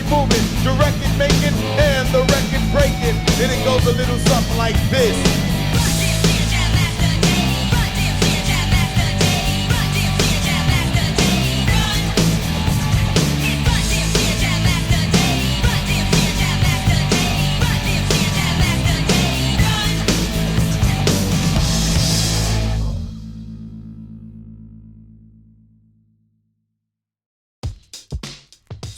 moving, directed, making, and the record breaking. And it goes a little something like this.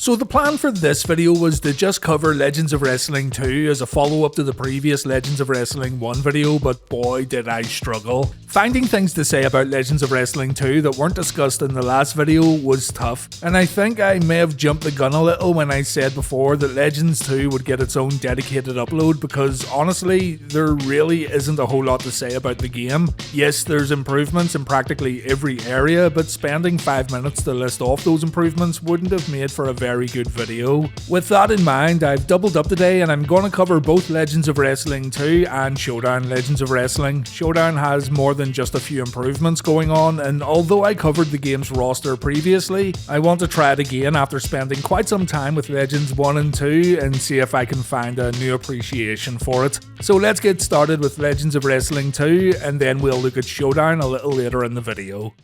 So the plan for this video was to just cover Legends of Wrestling 2 as a follow-up to the previous Legends of Wrestling 1 video, but boy did I struggle. Finding things to say about Legends of Wrestling 2 that weren't discussed in the last video was tough, and I think I may have jumped the gun a little when I said before that Legends 2 would get its own dedicated upload, because honestly, there really isn't a whole lot to say about the game. Yes, there's improvements in practically every area, but spending 5 minutes to list off those improvements wouldn't have made for a very good video. With that in mind, I've doubled up today and I'm going to cover both Legends of Wrestling 2 and Showdown Legends of Wrestling. Showdown has more than just a few improvements going on, and although I covered the game's roster previously, I want to try it again after spending quite some time with Legends 1 and 2 and see if I can find a new appreciation for it. So let's get started with Legends of Wrestling 2 and then we'll look at Showdown a little later in the video.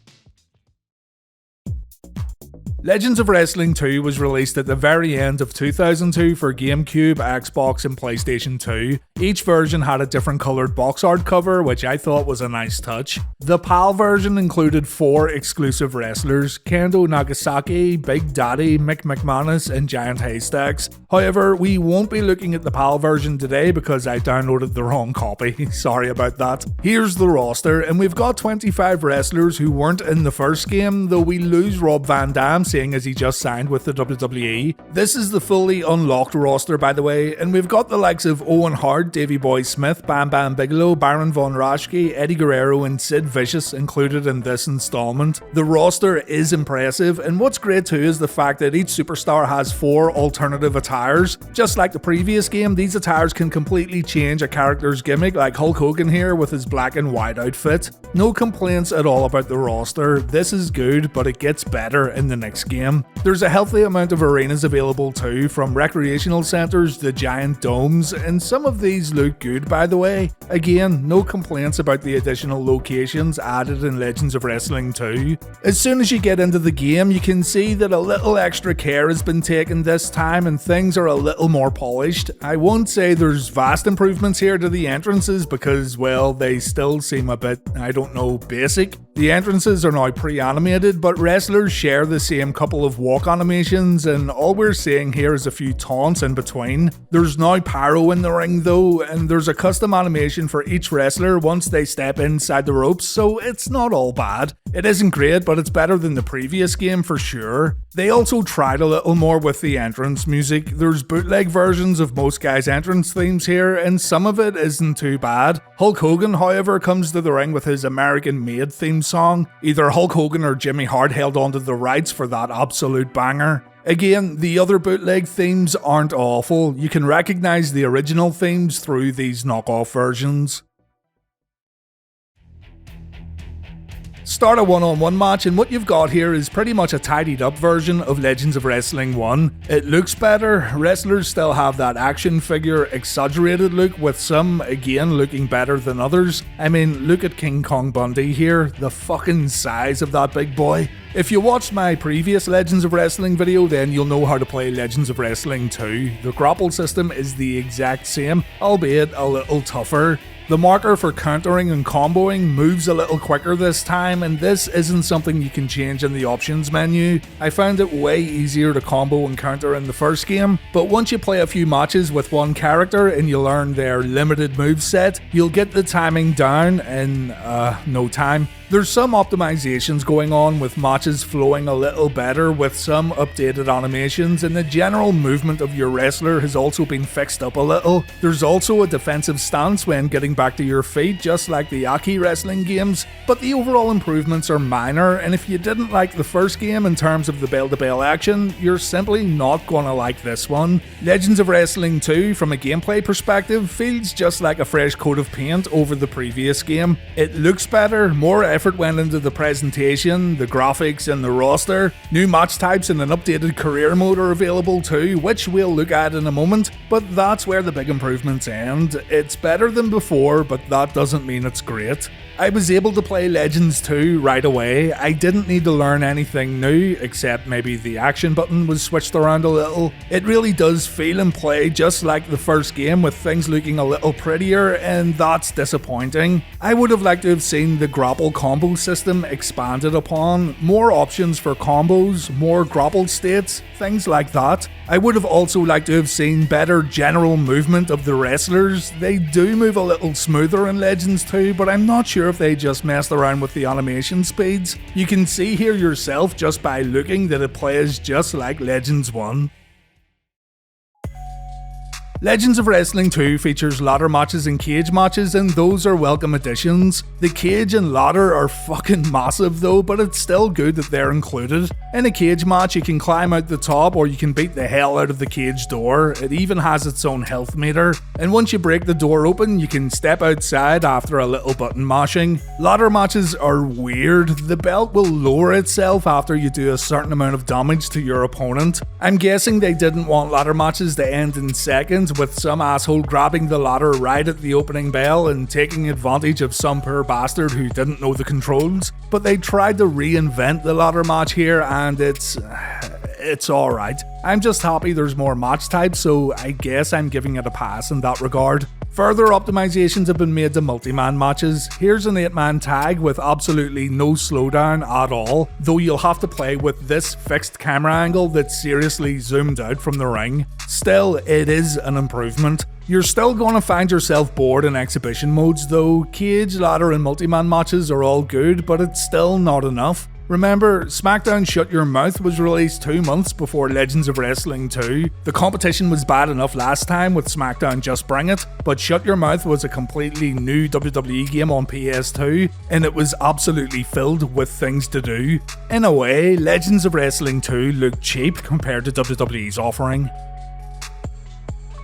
Legends of Wrestling 2 was released at the very end of 2002 for GameCube, Xbox and PlayStation 2. Each version had a different coloured box art cover, which I thought was a nice touch. The PAL version included 4 exclusive wrestlers: Kendo Nagasaki, Big Daddy, Mick McManus and Giant Haystacks. However, we won't be looking at the PAL version today because I downloaded the wrong copy. Sorry about that. Here's the roster, and we've got 25 wrestlers who weren't in the first game, though we lose Rob Van Dam, seeing as he just signed with the WWE. This is the fully unlocked roster, by the way, and we've got the likes of Owen Hart, Davey Boy Smith, Bam Bam Bigelow, Baron Von Raschke, Eddie Guerrero and Sid Vicious included in this installment. The roster is impressive, and what's great too is the fact that each superstar has 4 alternative attires. Just like the previous game, these attires can completely change a character's gimmick, like Hulk Hogan here with his black and white outfit. No complaints at all about the roster. This is good, but it gets better in the next game. There's a healthy amount of arenas available too, from recreational centres to giant domes, and some of these look good, by the way. Again, no complaints about the additional locations added in Legends of Wrestling 2. As soon as you get into the game, you can see that a little extra care has been taken this time and things are a little more polished. I won't say there's vast improvements here to the entrances because, well, they still seem a bit, I don't know, basic. The entrances are now pre-animated, but wrestlers share the same couple of walk animations, and all we're seeing here is a few taunts in between. There's now pyro in the ring though, and there's a custom animation for each wrestler once they step inside the ropes, so it's not all bad. It isn't great, but it's better than the previous game for sure. They also tried a little more with the entrance music. There's bootleg versions of most guys' entrance themes here, and some of it isn't too bad. Hulk Hogan, however, comes to the ring with his American-made theme song. Either Hulk Hogan or Jimmy Hart held onto the rights for that absolute banger. Again, the other bootleg themes aren't awful. You can recognize the original themes through these knockoff versions. Start a one-on-one match, and what you've got here is pretty much a tidied up version of Legends of Wrestling 1. It looks better, wrestlers still have that action figure exaggerated look, with some again looking better than others. I mean, look at King Kong Bundy here, the fucking size of that big boy. If you watched my previous Legends of Wrestling video, then you'll know how to play Legends of Wrestling 2. The grapple system is the exact same, albeit a little tougher. The marker for countering and comboing moves a little quicker this time, and this isn't something you can change in the options menu. I found it way easier to combo and counter in the first game, but once you play a few matches with one character and you learn their limited moveset, you'll get the timing down in no time. There's some optimizations going on with matches flowing a little better with some updated animations, and the general movement of your wrestler has also been fixed up a little. There's also a defensive stance when getting back to your feet just like the Aki wrestling games, but the overall improvements are minor, and if you didn't like the first game in terms of the bell-to-bell action, you're simply not gonna like this one. Legends of Wrestling 2, from a gameplay perspective, feels just like a fresh coat of paint over the previous game. It looks better, more effort went into the presentation, the graphics and the roster. New match types and an updated career mode are available too, which we'll look at in a moment, but that's where the big improvements end. It's better than before, but that doesn't mean it's great. I was able to play Legends 2 right away. I didn't need to learn anything new, except maybe the action button was switched around a little. It really does feel and play just like the first game, with things looking a little prettier, and that's disappointing. I would have liked to have seen the grapple combo system expanded upon, more options for combos, more grapple states, things like that. I would have also liked to have seen better general movement of the wrestlers. They do move a little smoother in Legends 2, but I'm not sure if they just messed around with the animation speeds. You can see here yourself just by looking that it plays just like Legends 1. Legends of Wrestling 2 features ladder matches and cage matches, and those are welcome additions. The cage and ladder are fucking massive though, but it's still good that they're included. In a cage match, you can climb out the top or you can beat the hell out of the cage door. It even has its own health meter. And once you break the door open, you can step outside after a little button mashing. Ladder matches are weird. The belt will lower itself after you do a certain amount of damage to your opponent. I'm guessing they didn't want ladder matches to end in seconds, with some asshole grabbing the ladder right at the opening bell and taking advantage of some poor bastard who didn't know the controls. But they tried to reinvent the ladder match here, and it's alright. I'm just happy there's more match types, so I guess I'm giving it a pass in that regard. Further optimizations have been made to multi-man matches. Here's an 8-man tag with absolutely no slowdown at all, though you'll have to play with this fixed camera angle that's seriously zoomed out from the ring. Still, it is an improvement. You're still going to find yourself bored in exhibition modes though. Cage, ladder and multi-man matches are all good, but it's still not enough. Remember, SmackDown Shut Your Mouth was released 2 months before Legends of Wrestling 2. The competition was bad enough last time with SmackDown Just Bring It, but Shut Your Mouth was a completely new WWE game on PS2, and it was absolutely filled with things to do. In a way, Legends of Wrestling 2 looked cheap compared to WWE's offering.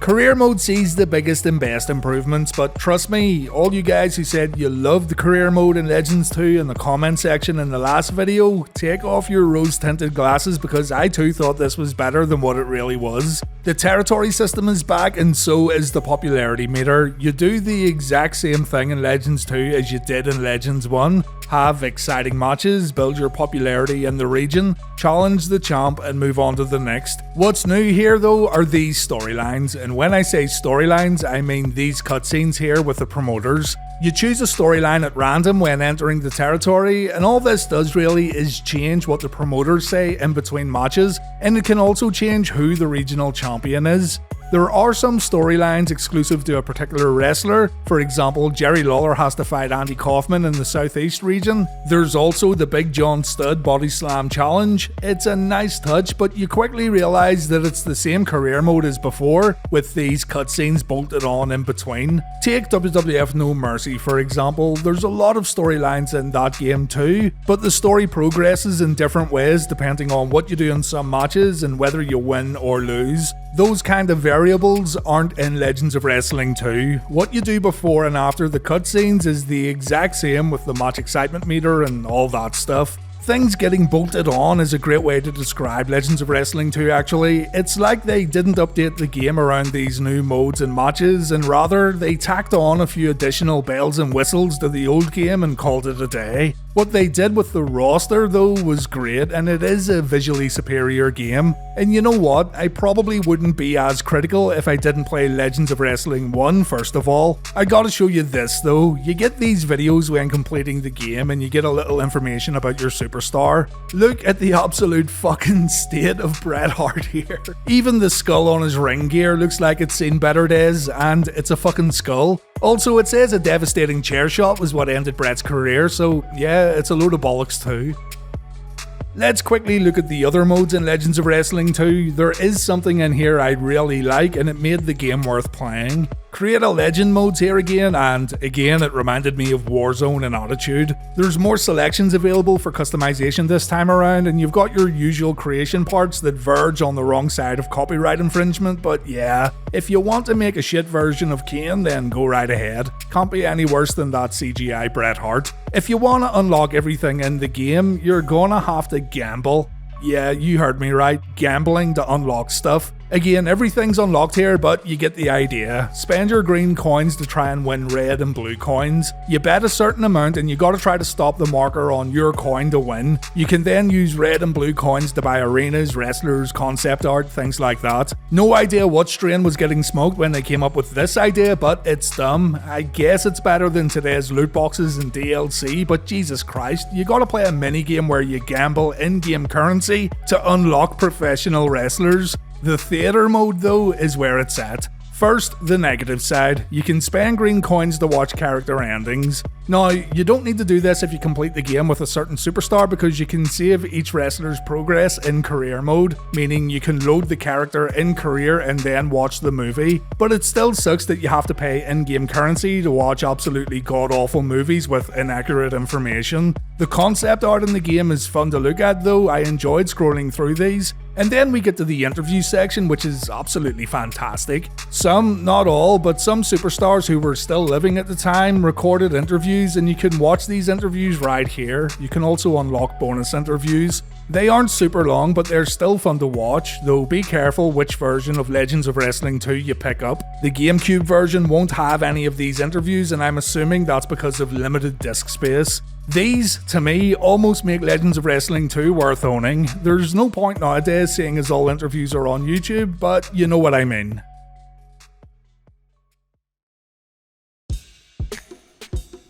Career mode sees the biggest and best improvements, but trust me, all you guys who said you loved the career mode in Legends 2 in the comment section in the last video, take off your rose tinted glasses, because I too thought this was better than what it really was. The territory system is back, and so is the popularity meter. You do the exact same thing in Legends 2 as you did in Legends 1. Have exciting matches, build your popularity in the region, challenge the champ and move on to the next. What's new here though are these storylines, and when I say storylines I mean these cutscenes here with the promoters. You choose a storyline at random when entering the territory, and all this does really is change what the promoters say in between matches, and it can also change who the regional champion is. There are some storylines exclusive to a particular wrestler. For example, Jerry Lawler has to fight Andy Kaufman in the Southeast region. There's also the Big John Studd Body Slam Challenge. It's a nice touch, but you quickly realise that it's the same career mode as before, with these cutscenes bolted on in between. Take WWF No Mercy for example. There's a lot of storylines in that game too, but the story progresses in different ways depending on what you do in some matches and whether you win or lose. Those kind of variables aren't in Legends of Wrestling 2. What you do before and after the cutscenes is the exact same with the match excitement meter and all that stuff. Things getting bolted on is a great way to describe Legends of Wrestling 2 actually. It's like they didn't update the game around these new modes and matches, and rather they tacked on a few additional bells and whistles to the old game and called it a day. What they did with the roster though was great, and it is a visually superior game. And you know what, I probably wouldn't be as critical if I didn't play Legends of Wrestling 1 first of all. I gotta show you this though. You get these videos when completing the game and you get a little information about your superstar. Look at the absolute fucking state of Bret Hart here. Even the skull on his ring gear looks like it's seen better days, and it's a fucking skull. Also, it says a devastating chair shot was what ended Bret's career, so yeah, it's a load of bollocks too. Let's quickly look at the other modes in Legends of Wrestling 2. There is something in here I really like, and it made the game worth playing. Create a Legend modes here again, and again it reminded me of Warzone and Attitude. There's more selections available for customization this time around, and you've got your usual creation parts that verge on the wrong side of copyright infringement, but yeah, if you want to make a shit version of Kane, then go right ahead. Can't be any worse than that CGI Bret Hart. If you want to unlock everything in the game, you're gonna have to gamble. Yeah, you heard me right, gambling to unlock stuff. Again, everything's unlocked here, but you get the idea. Spend your green coins to try and win red and blue coins. You bet a certain amount and you gotta try to stop the marker on your coin to win. You can then use red and blue coins to buy arenas, wrestlers, concept art, things like that. No idea what strain was getting smoked when they came up with this idea, but it's dumb. I guess it's better than today's loot boxes and DLC, but Jesus Christ, you gotta play a minigame where you gamble in-game currency to unlock professional wrestlers. The theater mode though is where it's at. First, the negative side. You can spend green coins to watch character endings. Now, you don't need to do this if you complete the game with a certain superstar because you can save each wrestler's progress in career mode, meaning you can load the character in career and then watch the movie. But it still sucks that you have to pay in-game currency to watch absolutely god-awful movies with inaccurate information. The concept art in the game is fun to look at though, I enjoyed scrolling through these. And then we get to the interview section, which is absolutely fantastic. Some, not all, but some superstars who were still living at the time recorded interviews, and you can watch these interviews right here. You can also unlock bonus interviews. They aren't super long, but they're still fun to watch, though be careful which version of Legends of Wrestling 2 you pick up. The GameCube version won't have any of these interviews, and I'm assuming that's because of limited disc space. These, to me, almost make Legends of Wrestling 2 worth owning. There's no point nowadays seeing as all interviews are on YouTube, but you know what I mean.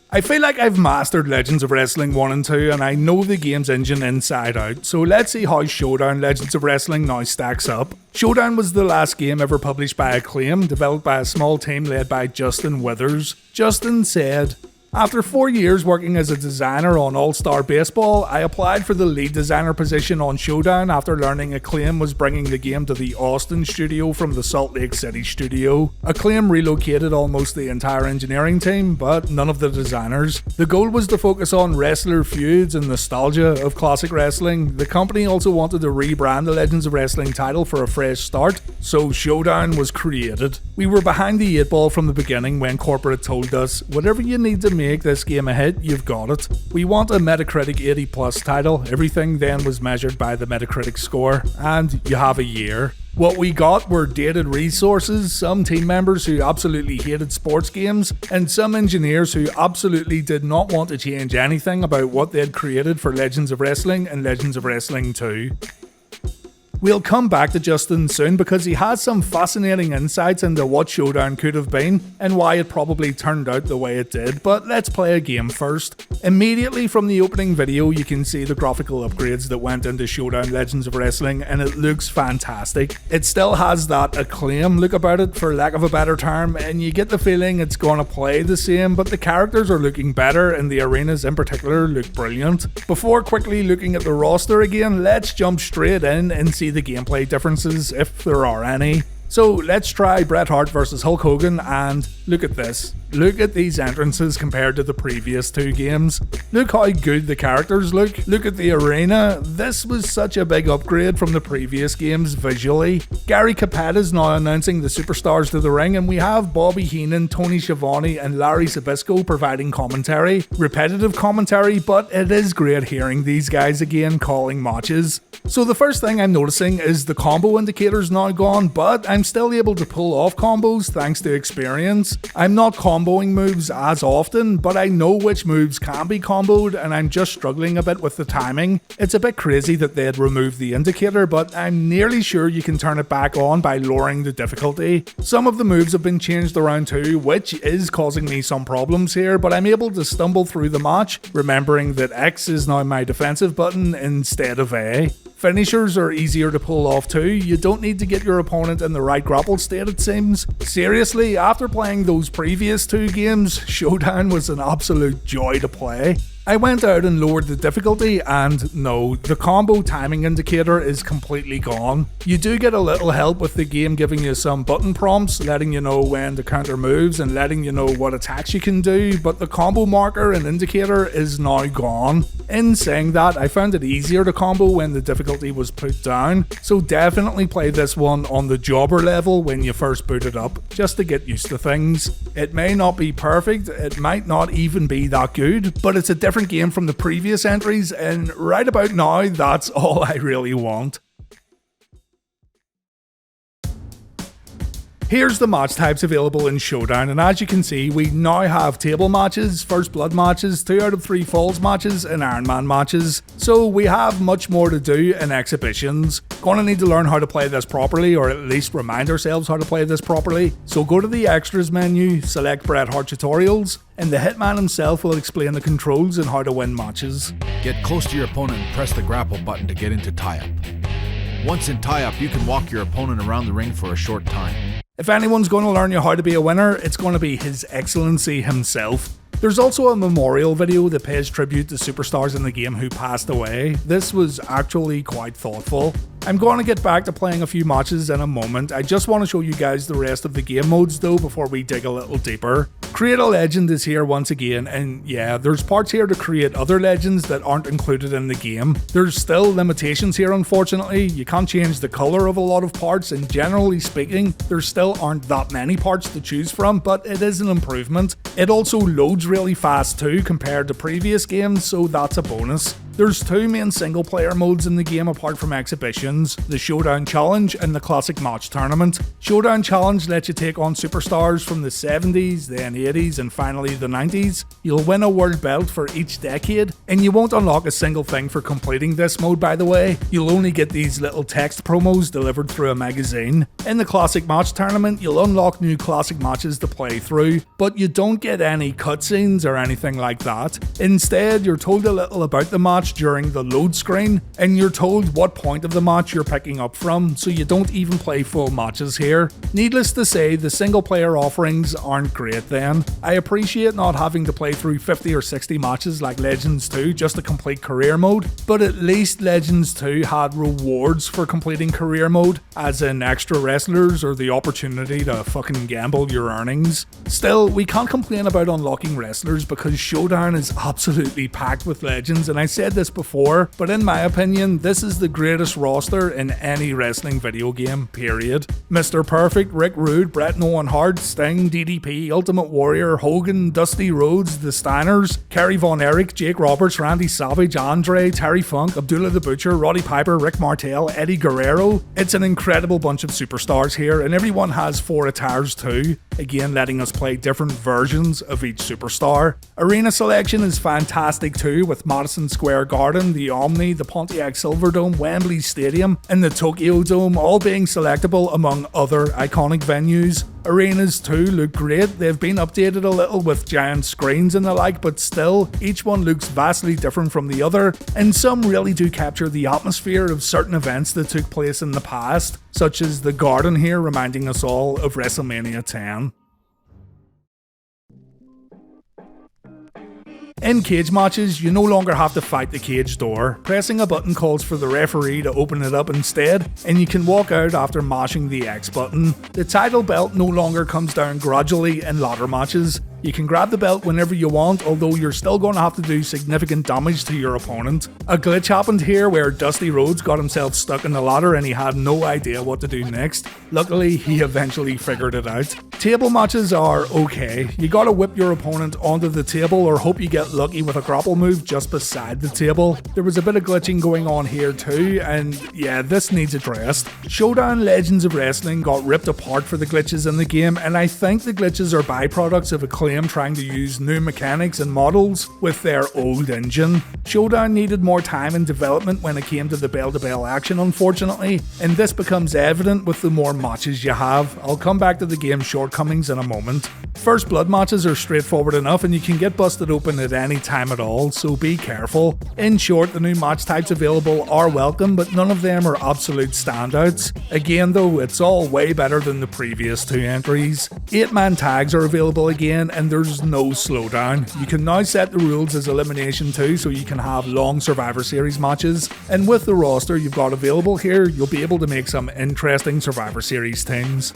I feel like I've mastered Legends of Wrestling 1 and 2 and I know the game's engine inside out, so let's see how Showdown Legends of Wrestling now stacks up. Showdown was the last game ever published by Acclaim, developed by a small team led by Justin Withers. Justin said, "After 4 years working as a designer on All-Star Baseball, I applied for the lead designer position on Showdown after learning Acclaim was bringing the game to the Austin studio from the Salt Lake City studio. Acclaim relocated almost the entire engineering team, but none of the designers. The goal was to focus on wrestler feuds and nostalgia of classic wrestling. The company also wanted to rebrand the Legends of Wrestling title for a fresh start, so Showdown was created. We were behind the 8-ball from the beginning when corporate told us, whatever you need to make this game a hit, you've got it. We want a Metacritic 80+ title." Everything then was measured by the Metacritic score, and you have a year. What we got were dated resources, some team members who absolutely hated sports games, and some engineers who absolutely did not want to change anything about what they'd created for Legends of Wrestling and Legends of Wrestling 2. We'll come back to Justin soon because he has some fascinating insights into what Showdown could have been and why it probably turned out the way it did, but let's play a game first. Immediately from the opening video you can see the graphical upgrades that went into Showdown Legends of Wrestling and it looks fantastic. It still has that Acclaim look about it for lack of a better term, and you get the feeling it's gonna play the same, but the characters are looking better and the arenas in particular look brilliant. Before quickly looking at the roster again, let's jump straight in and see the gameplay differences, if there are any. So let's try Bret Hart versus Hulk Hogan, and look at this. Look at these entrances compared to the previous two games. Look how good the characters look. Look at the arena. This was such a big upgrade from the previous games visually. Gary Capetta is now announcing the superstars to the ring, and we have Bobby Heenan, Tony Schiavone and Larry Zbyszko providing commentary. Repetitive commentary, but it is great hearing these guys again calling matches. So the first thing I'm noticing is the combo indicator's now gone, but I'm still able to pull off combos thanks to experience. I'm not comboing moves as often, but I know which moves can be comboed and I'm just struggling a bit with the timing. It's a bit crazy that they had removed the indicator, but I'm nearly sure you can turn it back on by lowering the difficulty. Some of the moves have been changed around too, which is causing me some problems here, but I'm able to stumble through the match, remembering that X is now my defensive button instead of A. Finishers are easier to pull off too. You don't need to get your opponent in the right grapple state, it seems. Seriously, after playing those previous two games, Showdown was an absolute joy to play. I went out and lowered the difficulty, and no, the combo timing indicator is completely gone. You do get a little help with the game giving you some button prompts, letting you know when to counter moves and letting you know what attacks you can do, but the combo marker and indicator is now gone. In saying that, I found it easier to combo when the difficulty was put down, so definitely play this one on the jobber level when you first boot it up, just to get used to things. It may not be perfect, it might not even be that good, but it's a different game from the previous entries, and right about now, that's all I really want. Here's the match types available in Showdown, and as you can see, we now have table matches, first blood matches, 2 out of 3 falls matches, and Iron Man matches. So we have much more to do in exhibitions. Gonna need to learn how to play this properly, or at least remind ourselves how to play this properly. So go to the extras menu, select Bret Hart tutorials, and the Hitman himself will explain the controls and how to win matches. Get close to your opponent and press the grapple button to get into tie-up. Once in tie-up, you can walk your opponent around the ring for a short time. If anyone's going to learn you how to be a winner, it's going to be His Excellency himself. There's also a memorial video that pays tribute to superstars in the game who passed away. This was actually quite thoughtful. I'm going to get back to playing a few matches in a moment. I just want to show you guys the rest of the game modes though before we dig a little deeper. Create a legend is here once again, and yeah, there's parts here to create other legends that aren't included in the game. There's still limitations here unfortunately. You can't change the colour of a lot of parts, and generally speaking, there still aren't that many parts to choose from, but it is an improvement. It also loads really fast too compared to previous games, so that's a bonus. There's 2 main single player modes in the game apart from exhibitions, the Showdown Challenge and the Classic Match Tournament. Showdown Challenge lets you take on superstars from the 70s, then 80s and finally the 90s. You'll win a world belt for each decade, and you won't unlock a single thing for completing this mode by the way. You'll only get these little text promos delivered through a magazine. In the Classic Match Tournament, you'll unlock new classic matches to play through, but you don't get any cutscenes or anything like that. Instead, you're told a little about the match during the load screen, and you're told what point of the match you're picking up from, so you don't even play full matches here. Needless to say, the single player offerings aren't great then. I appreciate not having to play through 50 or 60 matches like Legends 2 just to complete career mode, but at least Legends 2 had rewards for completing career mode, as in extra wrestlers or the opportunity to fucking gamble your earnings. Still, we can't complain about unlocking wrestlers because Showdown is absolutely packed with legends, and I said this before, but in my opinion, this is the greatest roster in any wrestling video game, period. Mr. Perfect, Rick Rude, Bret and Hart, Sting, DDP, Ultimate Warrior, Hogan, Dusty Rhodes, The Steiners, Kerry Von Erich, Jake Roberts, Randy Savage, Andre, Terry Funk, Abdullah the Butcher, Roddy Piper, Rick Martel, Eddie Guerrero. It's an incredible bunch of superstars here, and everyone has 4 attires too, again letting us play different versions of each superstar. Arena selection is fantastic too, with Madison Square Garden, the Omni, the Pontiac Silverdome, Wembley Stadium, and the Tokyo Dome all being selectable among other iconic venues. Arenas too look great. They've been updated a little with giant screens and the like, but still, each one looks vastly different from the other, and some really do capture the atmosphere of certain events that took place in the past, such as the Garden here reminding us all of WrestleMania 10. In cage matches, you no longer have to fight the cage door. Pressing a button calls for the referee to open it up instead, and you can walk out after mashing the X button. The title belt no longer comes down gradually in ladder matches. You can grab the belt whenever you want, although you're still going to have to do significant damage to your opponent. A glitch happened here where Dusty Rhodes got himself stuck in the ladder and he had no idea what to do next. Luckily, he eventually figured it out. Table matches are okay. You gotta whip your opponent onto the table or hope you get lucky with a grapple move just beside the table. There was a bit of glitching going on here too, and yeah, this needs addressed. Showdown Legends of Wrestling got ripped apart for the glitches in the game, and I think the glitches are byproducts of Acclaim trying to use new mechanics and models with their old engine. Showdown needed more time in development when it came to the bell-to-bell action unfortunately, and this becomes evident with the more matches you have. I'll come back to the game's shortcomings in a moment. First blood matches are straightforward enough and you can get busted open at any time at all, so be careful. In short, the new match types available are welcome, but none of them are absolute standouts. Again though, it's all way better than the previous 2 entries. 8-man tags are available again and there's no slowdown. You can now set the rules as elimination too, so you can have long Survivor Series matches, and with the roster you've got available here, you'll be able to make some interesting Survivor Series teams.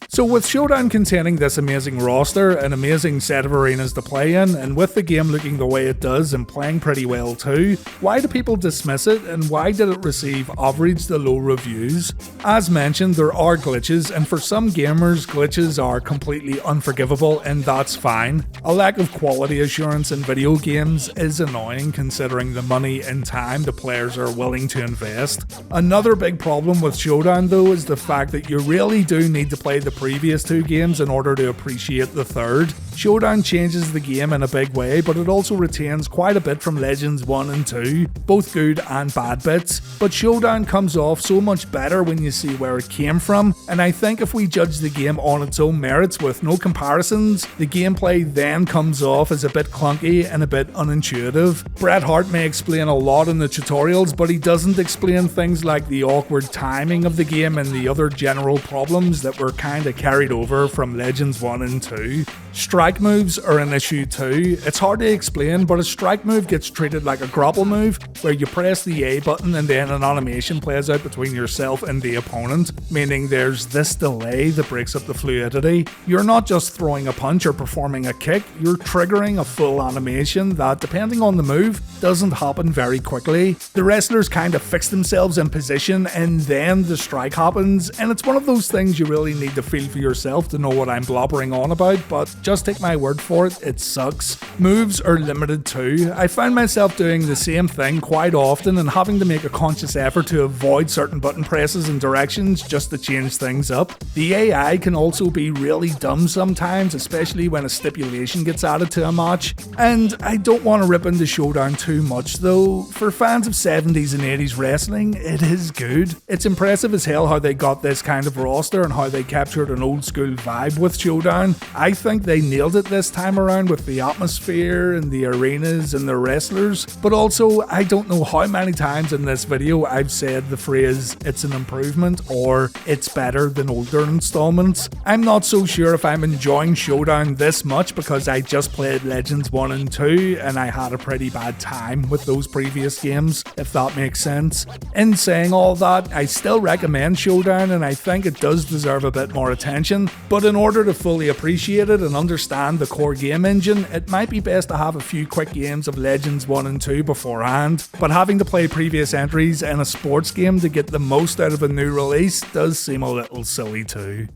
So with Showdown containing this amazing roster, an amazing set of arenas to play in, and with the game looking the way it does and playing pretty well too, why do people dismiss it and why did it receive average to low reviews? As mentioned, there are glitches, and for some gamers, glitches are completely unforgivable, and that's fine. A lack of quality assurance in video games is annoying considering the money and time the players are willing to invest. Another big problem with Showdown though is the fact that you really do need to play the previous 2 games in order to appreciate the third. Showdown changes the game in a big way, but it also retains quite a bit from Legends 1 and 2, both good and bad bits. But Showdown comes off so much better when you see where it came from, and I think if we judge the game on its own merits with no comparisons, the gameplay then comes off as a bit clunky and a bit unintuitive. Bret Hart may explain a lot in the tutorials, but he doesn't explain things like the awkward timing of the game and the other general problems that were kinda carried over from Legends 1 and 2. Strike moves are an issue too. It's hard to explain, but a strike move gets treated like a grapple move, where you press the A button and then an animation plays out between yourself and the opponent, meaning there's this delay that breaks up the fluidity. You're not just throwing a punch or performing a kick, you're triggering a full animation that, depending on the move, doesn't happen very quickly. The wrestlers kind of fix themselves in position and then the strike happens, and it's one of those things you really need to feel for yourself to know what I'm blobbering on about, but just take my word for it, it sucks. Moves are limited too. I find myself doing the same thing quite often and having to make a conscious effort to avoid certain button presses and directions just to change things up. The AI can also be really dumb sometimes, especially when a stipulation gets added to a match. And I don't want to rip into Showdown too much though. For fans of 70s and 80s wrestling, it is good. It's impressive as hell how they got this kind of roster and how they captured an old school vibe with Showdown. I think they nailed it this time around with the atmosphere and the arenas and the wrestlers, but also I don't know how many times in this video I've said the phrase "it's an improvement" or "it's better than older installments." I'm not so sure if I'm enjoying Showdown this much because I just played Legends 1 and 2 and I had a pretty bad time with those previous games, if that makes sense. In saying all that, I still recommend Showdown and I think it does deserve a bit more attention, but in order to fully appreciate it and understand the core game engine, it might be best to have a few quick games of Legends 1 and 2 beforehand, but having to play previous entries in a sports game to get the most out of a new release does seem a little silly too.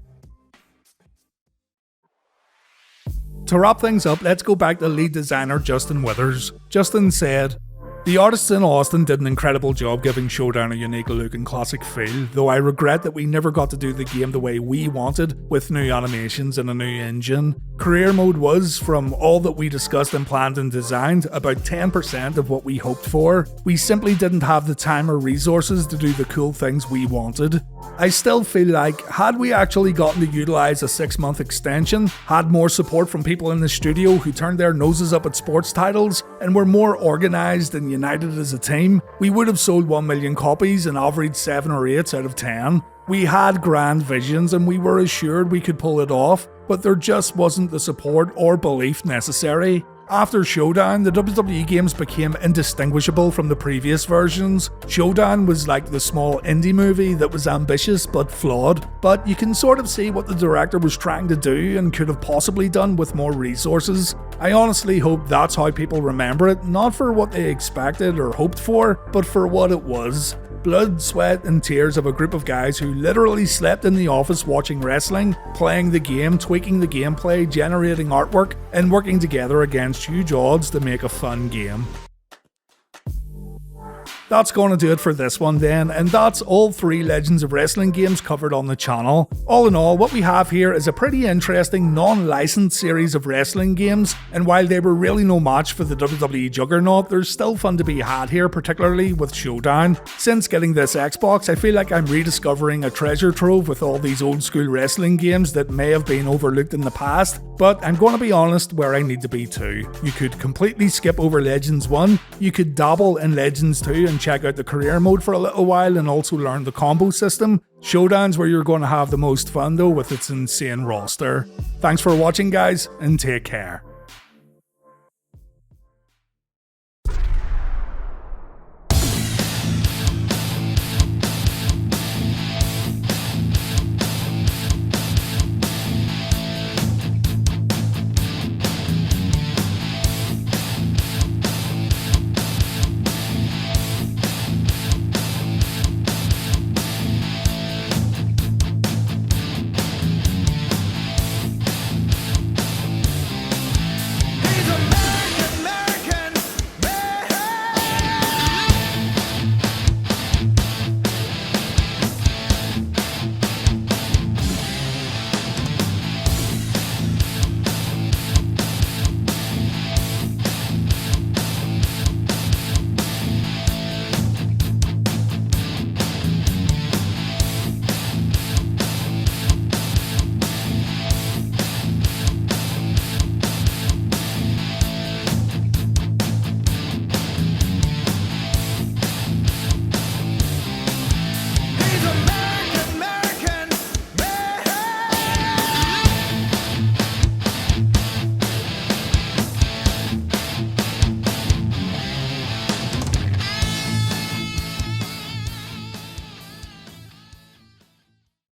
To wrap things up, let's go back to lead designer Justin Withers. Justin said, "The artists in Austin did an incredible job giving Showdown a unique look and classic feel, though I regret that we never got to do the game the way we wanted, with new animations and a new engine. Career mode was, from all that we discussed and planned and designed, about 10% of what we hoped for. We simply didn't have the time or resources to do the cool things we wanted. I still feel like, had we actually gotten to utilise a 6-month extension, had more support from people in the studio who turned their noses up at sports titles, and were more organised and united as a team, we would have sold 1 million copies and averaged 7 or 8 out of 10. We had grand visions and we were assured we could pull it off, but there just wasn't the support or belief necessary. After Showdown, the WWE games became indistinguishable from the previous versions. Showdown was like the small indie movie that was ambitious but flawed, but you can sort of see what the director was trying to do and could have possibly done with more resources. I honestly hope that's how people remember it, not for what they expected or hoped for, but for what it was. Blood, sweat and tears of a group of guys who literally slept in the office watching wrestling, playing the game, tweaking the gameplay, generating artwork, and working together against huge odds to make a fun game." That's gonna do it for this one then, and that's all 3 Legends of Wrestling games covered on the channel. All in all, what we have here is a pretty interesting non-licensed series of wrestling games, and while they were really no match for the WWE juggernaut, there's still fun to be had here, particularly with Showdown. Since getting this Xbox, I feel like I'm rediscovering a treasure trove with all these old school wrestling games that may have been overlooked in the past, but I'm gonna be honest where I need to be too. You could completely skip over Legends 1, you could dabble in Legends 2 and check out the career mode for a little while and also learn the combo system. Showdown's where you're going to have the most fun though, with its insane roster. Thanks for watching guys, and take care.